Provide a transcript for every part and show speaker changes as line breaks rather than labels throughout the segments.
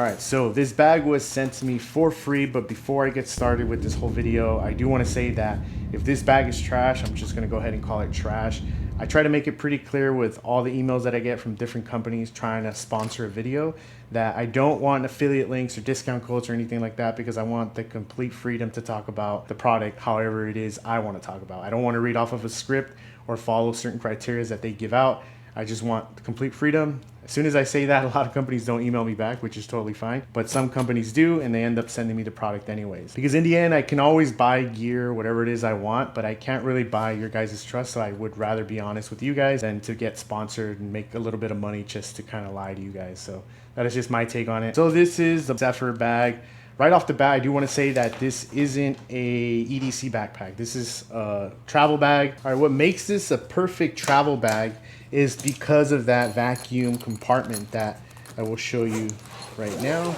Alright, so this bag was sent to me for free, but before I get started with this whole video, I do want to say that if this bag is trash, I'm just going to go ahead and call it trash. I try to make it pretty clear with all the emails that I get from different companies trying to sponsor a video that I don't want affiliate links or discount codes or anything like that, because I want the complete freedom to talk about the product however it is I want to talk about. I don't want to read off of a script or follow certain criteria that they give out. I just want complete freedom. As soon as I say that, a lot of companies don't email me back, which is totally fine. But some companies do, and they end up sending me the product anyways. Because in the end, I can always buy gear, whatever it is I want, but I can't really buy your guys' trust. So I would rather be honest with you guys than to get sponsored and make a little bit of money just to kind of lie to you guys. So that is just my take on it. So this is the Zephyr bag. Right off the bat, I do want to say that this isn't a EDC backpack. This is a travel bag. All right, what makes this a perfect travel bag is because of that vacuum compartment that I will show you right now.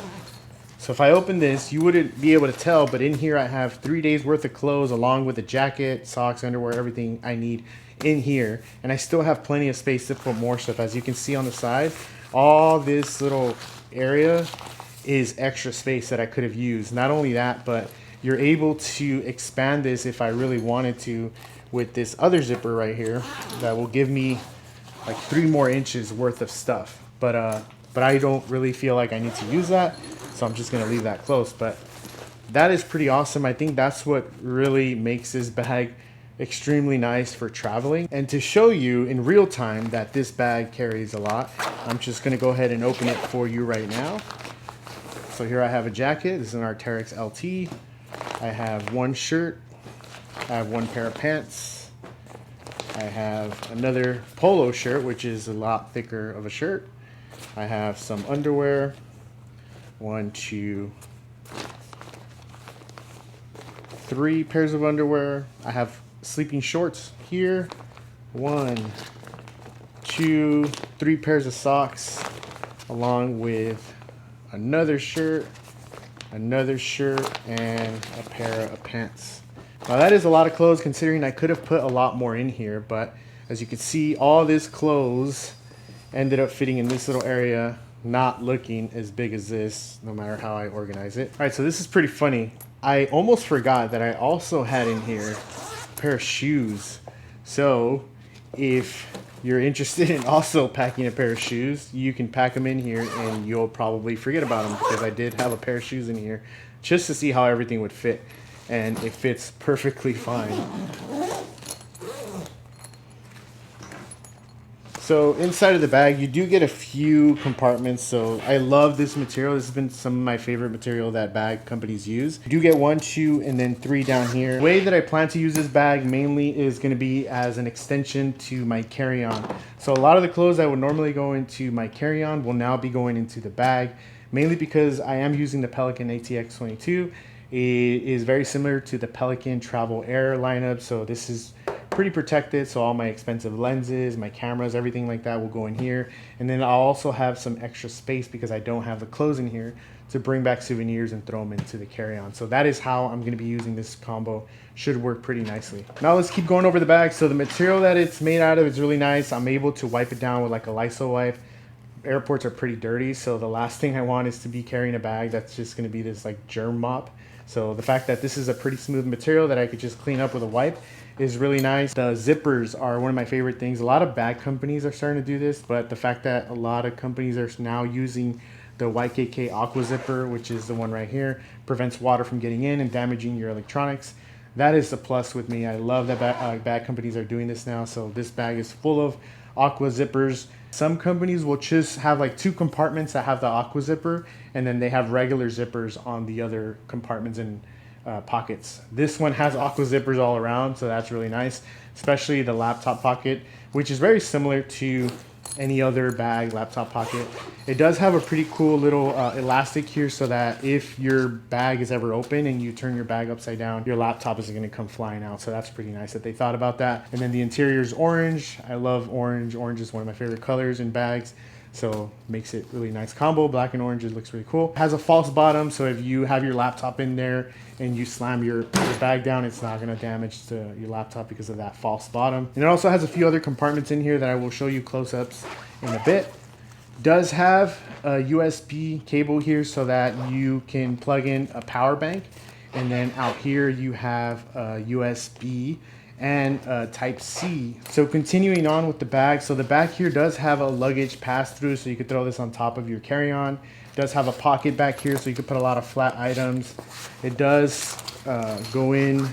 So if I open this, you wouldn't be able to tell, but in here I have 3 days worth of clothes along with a jacket, socks, underwear, everything I need in here. And I still have plenty of space to put more stuff. As you can see on the side, all this little area is extra space that I could have used. Not only that, but you're able to expand this if I really wanted to with this other zipper right here that will give me like 3 more inches worth of stuff. But I don't really feel like I need to use that, so I'm just gonna leave that close. But that is pretty awesome. I think that's what really makes this bag extremely nice for traveling. And to show you in real time that this bag carries a lot, I'm just gonna go ahead and open it for you right now. So here I have a jacket. This is an Arc'teryx LT. I have one shirt. I have one pair of pants. I have another polo shirt, which is a lot thicker of a shirt. I have some underwear. 1, 2, 3 pairs of underwear. I have sleeping shorts here. 1, 2, 3 pairs of socks, along with another shirt, and a pair of pants. Now that is a lot of clothes, considering I could have put a lot more in here, but as you can see, all this clothes ended up fitting in this little area, not looking as big as this, no matter how I organize it. All right, so this is pretty funny. I almost forgot that I also had in here a pair of shoes. So if you're interested in also packing a pair of shoes, you can pack them in here and you'll probably forget about them, because I did have a pair of shoes in here just to see how everything would fit, and it fits perfectly fine. So inside of the bag, you do get a few compartments. So I love this material. This has been some of my favorite material that bag companies use. You do get 1, 2, and then 3 down here. The way that I plan to use this bag mainly is going to be as an extension to my carry-on. So a lot of the clothes that would normally go into my carry-on will now be going into the bag, mainly because I am using the Pelican ATX 22. It is very similar to the Pelican Travel Air lineup. So this is pretty protected, so all my expensive lenses, my cameras, everything like that will go in here. And then I'll also have some extra space, because I don't have the clothes in here, to bring back souvenirs and throw them into the carry-on. So that is how I'm going to be using this combo. Should work pretty nicely. Now let's keep going over the bag. So the material that it's made out of is really nice. I'm able to wipe it down with like a Lysol wipe. Airports are pretty dirty, so the last thing I want is to be carrying a bag that's just going to be this like germ mop. So the fact that this is a pretty smooth material that I could just clean up with a wipe is really nice. The zippers are one of my favorite things. A lot of bag companies are starting to do this, but the fact that a lot of companies are now using the YKK Aqua Zipper, which is the one right here, prevents water from getting in and damaging your electronics. That is a plus with me. I love that bag companies are doing this now. So this bag is full of Aqua zippers. Some companies will just have like 2 compartments that have the Aqua zipper, and then they have regular zippers on the other compartments and pockets. This one has Aqua zippers all around, so that's really nice, especially the laptop pocket, which is very similar to any other bag laptop pocket. It does have a pretty cool little elastic here, so that if your bag is ever open and you turn your bag upside down, your laptop isn't going to come flying out. So that's pretty nice that they thought about that. And then the interior is orange. I love orange. Orange is one of my favorite colors in bags, so makes it really nice combo. Black and orange, it looks really cool. It has a false bottom, so if you have your laptop in there and you slam your bag down, it's not going to damage your laptop because of that false bottom. And it also has a few other compartments in here that I will show you close-ups in a bit. Does have a USB cable here so that you can plug in a power bank, and then out here you have a USB and a type C. So continuing on with the bag, so the back here does have a luggage pass through, so you could throw this on top of your carry-on. Does have a pocket back here so you could put a lot of flat items. It does go in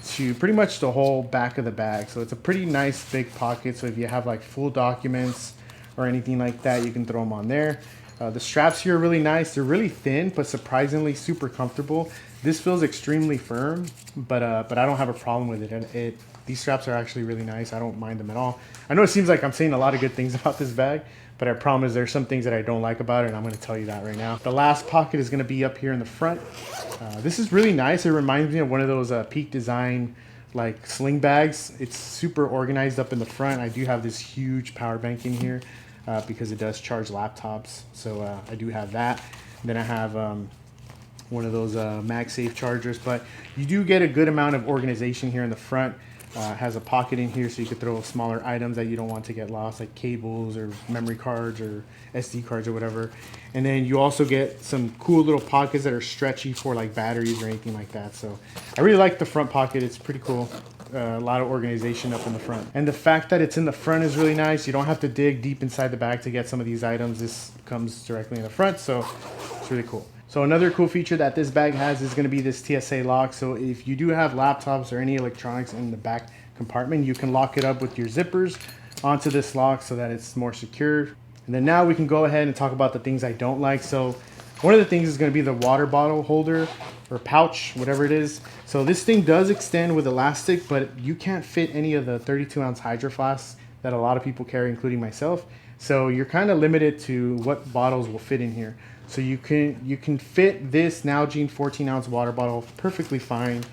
to pretty much the whole back of the bag, so it's a pretty nice big pocket. So if you have like full documents or anything like that, you can throw them on there. The straps here are really nice. They're really thin, but surprisingly super comfortable. This feels extremely firm, but I don't have a problem with it. These straps are actually really nice. I don't mind them at all. I know it seems like I'm saying a lot of good things about this bag, but I promise there's some things that I don't like about it, and I'm going to tell you that right now. The last pocket is going to be up here in the front. This is really nice. It reminds me of one of those Peak Design like sling bags. It's super organized up in the front. I do have this huge power bank in here because it does charge laptops. So I do have that. And then I have one of those MagSafe chargers, but you do get a good amount of organization here in the front. Has a pocket in here so you could throw smaller items that you don't want to get lost, like cables or memory cards or SD cards or whatever. And then you also get some cool little pockets that are stretchy for like batteries or anything like that. So I really like the front pocket. It's pretty cool. A lot of organization up in the front. And the fact that it's in the front is really nice. You don't have to dig deep inside the bag to get some of these items. This comes directly in the front, so it's really cool. So another cool feature that this bag has is going to be this TSA lock. So if you do have laptops or any electronics in the back compartment, you can lock it up with your zippers onto this lock so that it's more secure. And then now we can go ahead and talk about the things I don't like. So one of the things is going to be the water bottle holder or pouch, whatever it is. So this thing does extend with elastic, but you can't fit any of the 32-ounce Hydro flasks that a lot of people carry, including myself. So you're kind of limited to what bottles will fit in here. So you can fit this Nalgene 14-ounce water bottle perfectly fine.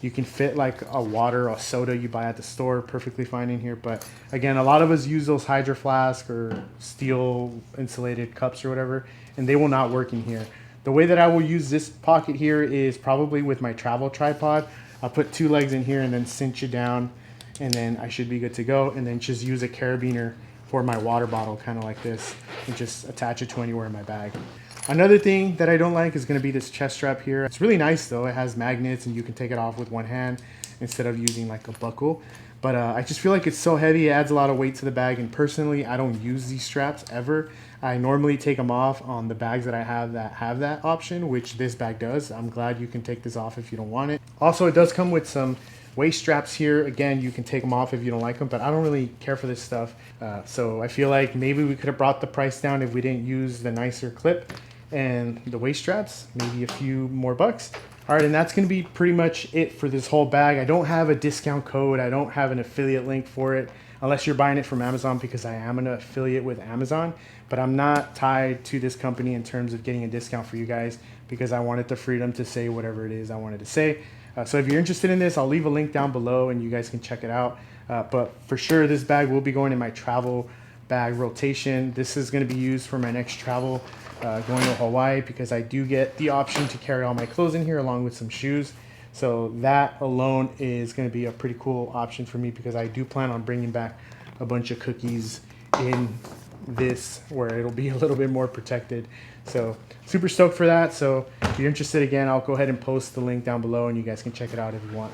You can fit like a water or soda you buy at the store perfectly fine in here. But again, a lot of us use those Hydro flask or steel insulated cups or whatever, and they will not work in here. The way that I will use this pocket here is probably with my travel tripod. I'll put two legs in here and then cinch it down, and then I should be good to go. And then just use a carabiner for my water bottle, kind of like this, and just attach it to anywhere in my bag. Another thing that I don't like is going to be this chest strap here. It's really nice though. It has magnets and you can take it off with one hand instead of using like a buckle. But I just feel like it's so heavy. It adds a lot of weight to the bag. And personally, I don't use these straps ever. I normally take them off on the bags that I have that option, which this bag does. I'm glad you can take this off if you don't want it. Also, it does come with some waist straps here. Again, you can take them off if you don't like them, but I don't really care for this stuff. So I feel like maybe we could have brought the price down if we didn't use the nicer clip and the waist straps, maybe a few more bucks. All right, and that's gonna be pretty much it for this whole bag. I don't have a discount code. I don't have an affiliate link for it, unless you're buying it from Amazon, because I am an affiliate with Amazon, but I'm not tied to this company in terms of getting a discount for you guys, because I wanted the freedom to say whatever it is I wanted to say. So if you're interested in this, I'll leave a link down below and you guys can check it out. But for sure, this bag will be going in my travel bag rotation. This is gonna be used for my next travel going to Hawaii, because I do get the option to carry all my clothes in here along with some shoes. So that alone is going to be a pretty cool option for me, because I do plan on bringing back a bunch of cookies in this where it'll be a little bit more protected. So super stoked for that. So if you're interested, again, I'll go ahead and post the link down below and you guys can check it out if you want.